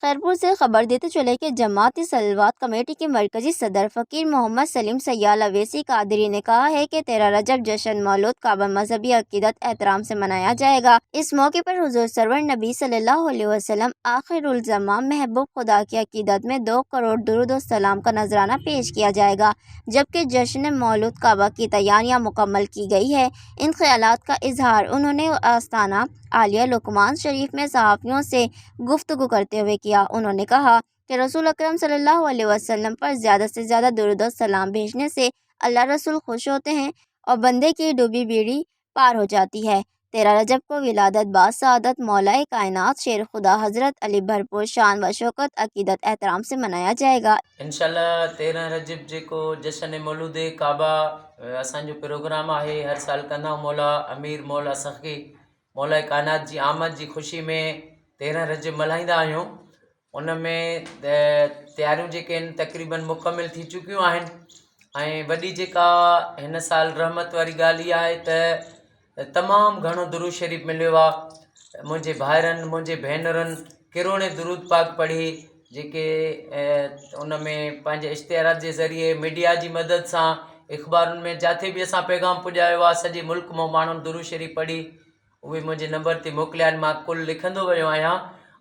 خیرپور سے خبر دیتے چلے کہ جماعت صلوات کمیٹی کے مرکزی صدر فقیر محمد سلیم سیال اویسی قادری نے کہا ہے کہ 13 رجب جشن مولود کعبہ مذہبی عقیدت احترام سے منایا جائے گا۔ اس موقع پر حضور سرور نبی صلی اللہ علیہ وسلم آخر الزمان محبوب خدا کی عقیدت میں 2 کروڑ درود و سلام کا نذرانہ پیش کیا جائے گا، جبکہ جشن مولود کعبہ کی تیاریاں مکمل کی گئی ہے۔ ان خیالات کا اظہار انہوں نے آستانہ عالیہ لقمان شریف میں صحافیوں سے گفتگو کرتے ہوئے کیا۔ انہوں نے کہا کہ رسول اکرم صلی اللہ علیہ وسلم پر زیادہ سے زیادہ درود و سلام بھیجنے سے اللہ رسول خوش ہوتے ہیں اور بندے کی ڈوبی بیڑی پار ہو جاتی ہے۔ 13 رجب کو ولادت باسعادت مولا کائنات شیر خدا حضرت علی بھرپور شان و شوکت عقیدت احترام سے منایا جائے گا۔ انشاءاللہ 13 رجب جیکو جشن مولود کعبہ اسانجو پروگرام ہے، ہر سال کندا مولا امیر مولا سخی مولا کائنات جی آمد جی خوشی میں 13 رجب ملائیندہ آहियूं۔ ان میں تیاریوں जेके आहिनि तक़रीबन मुकमिल थी चुकियूं आहिनि ऐं वॾी जेका हिन साल रहमत वारी ॻाल्हि इहा आहे त तमामु घणो दुरूद शरीफ़ मिलियो आहे। मुंहिंजे भाइरनि मुंहिंजे भेनरुनि किरोड़े दुरूद पाक पढ़ी, जेके उन में पंहिंजे इश्तिहारात जे ज़रिए मीडिया जी मदद सां अख़बारुनि में जिथे बि असां पैगाम पुॼायो आहे सॼे मुल्क मां माण्हुनि दुरूद शरीफ़ पढ़ी उहे मुंहिंजे नंबर ते मोकिलिया आहिनि। मां कुल लिखंदो वियो आहियां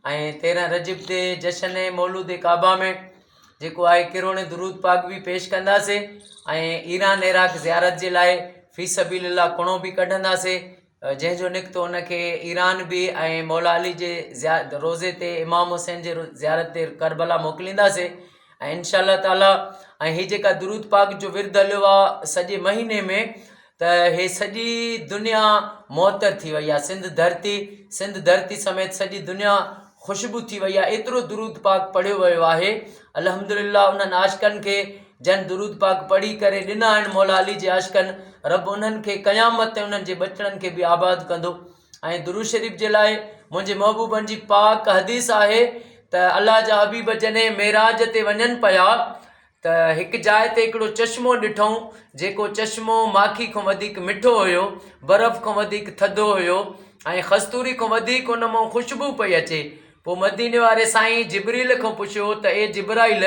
ऐं 13 रजब ते जशन मौलूद काबा में जेको आहे किरोड़े दुरूद पाक बि पेश कंदासीं ऐं ईरान इराक़ ज़ियारत जे लाइ फ़ी सबीलिल्लाह कुणो बि कढंदासीं, जंहिंजो निकितो उनखे ईरान बि ऐं मौला अली जे रोज़े ते इमाम हुसैन जे ज़ियारत ते करबला मोकिलींदासीं ऐं इंशाअल्लाह ताला। ऐं हीअ जेका दुरूद पाक जो विर्द हलियो आहे सॼे महीने में त हे सॼी दुनिया मुअतर थी वई आहे। सिंध धरती समेत सॼी दुनिया ख़ुशबू थी वई आहे, एतिरो दुरूद पाक पढ़ियो वियो आहे। अल्हम्दुलिल्लाह उन्हनि आशिक़नि खे जन दुरूद पाक पढ़ी करे ॾिना आहिनि मौला अली जे आशिक़नि, रब उन्हनि खे क़यामत ते उन्हनि जे बचड़नि खे बि आबाद कंदो। ऐं दुरूद शरीफ़ जे लाइ मुंहिंजे महबूबनि जी पाक हदीस आहे त अल्लाह जा हबीब जॾहिं मेराज ते वञनि पिया त हिकु जाइ ते हिकिड़ो चश्मो ॾिठऊं, जेको चश्मो माखी खां वधीक मिठो हुयो, बर्फ़ खां वधीक थधो हुयो ऐं खस्तूरी खां वधीक उन मां ख़ुशबू पई अचे। पोइ मदीने वारे साईं जिब्रील खां पुछियो त ए जिब्राइल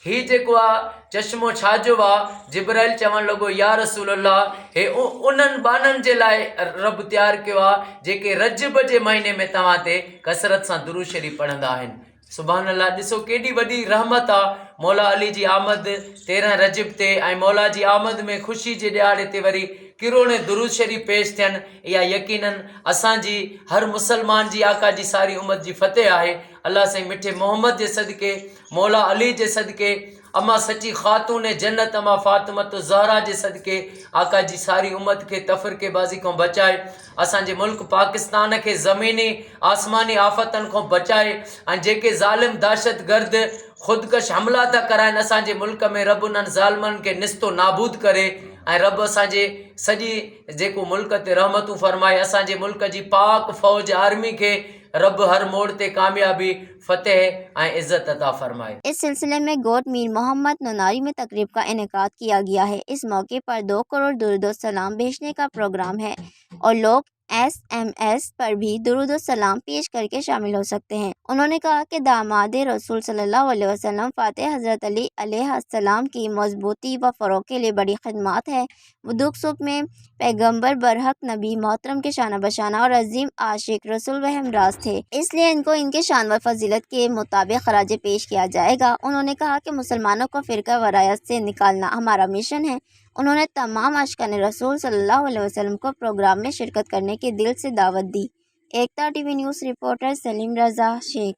हीउ जेको आहे चश्मो छाजो आहे? जिब्राइल चवणु लॻो या रसूल अल्लाह हे उन्हनि बाननि जे लाइ रब तयारु कयो आहे जेके रजब जे महीने में तव्हां ते कसरत सां दुरूद शरीफ़ पढ़ंदा आहिनि। सुभान अल्लाह, ॾिसो केॾी वॾी रहमत आहे मौला अली जी आमद 13 रजब ते ऐं मौला जी आमद में ख़ुशी जे ॾियारे ते वरी किरोड़े दुरूद शरीफ़ पेश थियनि। इहा यकीनन असांजी हर मुसलमान जी आका जी सारी उम्मत जी फतेह आहे। अल्लाह साईं मिठे मोहम्मद जे सदके मौला अली जे सदके अमा सची ख़ातून जन्नत अमा फ़ातिमत ज़हरा जे सदके आका जी सारी उम्मत खे तफ़रीक़े बाज़ी खां बचाए, असांजे मुल्क पाकिस्तान खे ज़मीनी आसमानी आफ़तनि खां बचाए ऐं जेके ज़ालिम दहशत गर्द ख़ुदकश हमला था कराइनि असांजे मुल्क में, रब उन्हनि ज़ालिमनि खे निस्तो नाबूद करे ऐं रब असांजे सॼी जेको मुल्क ते रहमतूं फरमाए। असांजे मुल्क जी पाक फ़ौज आर्मी खे रब हर मोड़ ते कामयाबी फतेह ऐं इज़्ज़त अता फरमाए। इस सिलसिले में गोट मीर मोहम्मद नोनारी में तकरीब का इनेकाद किया गया है। इस मौके पर 2 करोड़ दुरूद व सलाम भेजने का प्रोग्राम है और लोग SMS पर भी दुरूद व सलाम पेश करके शामिल हो सकते हैं। उन्होंने कहा कि दामाद रसूल सल्लल्लाहु अलैहि वसल्लम फातिह हज़रत अली अलैहिस्सलाम की मजबूती व फ़रोग़ के लिए बड़ी खिदमत है। वो दुख सुख में पैगम्बर बरहक नबी मोहतरम के शाना बशाना और अजीम आशिक रसूल व हमराज थे, इसलिए इनको इनके शान व फजीलत के मुताबिक खराज पेश किया जाएगा। उन्होंने कहा कि मुसलमानों को फ़िरका वरायत से निकालना हमारा मिशन है। उन्होंने तमाम आशिकान रसूल सल्लल्लाहु अलैहि वसल्लम को प्रोग्राम में शिरकत करने की दिल से दावत दी। Ekta TV news reporter Salim Raza Sheikh.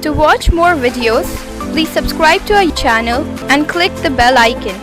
To watch more videos, please subscribe to our channel and click the bell icon.